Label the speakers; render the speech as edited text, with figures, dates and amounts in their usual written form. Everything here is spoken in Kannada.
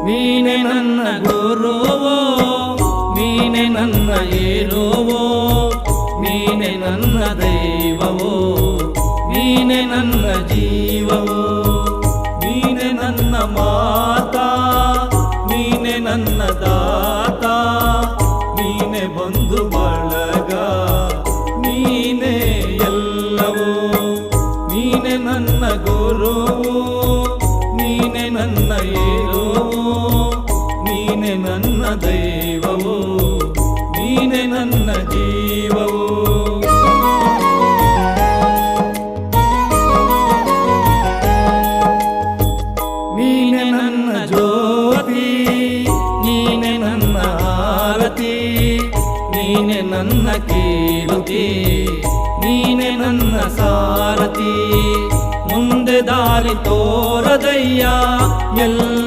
Speaker 1: ನೀನೆ ನನ್ನ ಗುರುವೋ, ನೀನೆ ನನ್ನ ಏರುವೋ, ನೀನೆ ನನ್ನ ದೈವವೋ, ನೀನೆ ನನ್ನ ಜೀವವೋ, ನೀನೆ ನನ್ನ ಮಾತಾ, ನೀನೆ ನನ್ನ ದಾತ, ನೀನೆ ಬಂಧು ಬಳಗ, ನೀನೆ ಎಲ್ಲವೋ, ನೀನೆ ನನ್ನ ಗುರುವೋ, ನೀನೆ ನನ್ನ ಏರುವೋ, ನೀನೆ ನನ್ನ ದೈವವೋ, ನೀನೆ ನನ್ನ ಜೀವವೋ. ನೀನೆ ನನ್ನ ಜ್ಯೋತಿ, ನೀನೆ ನನ್ನ ಆರತಿ, ನೀನೆ ನನ್ನ ಕೀರ್ತಿ, ನೀನೆ ನನ್ನ ಸಾರಥಿ, ಮುಂದೆ ದಾರಿ ತೋರದಯ್ಯ ಎಲ್ಲ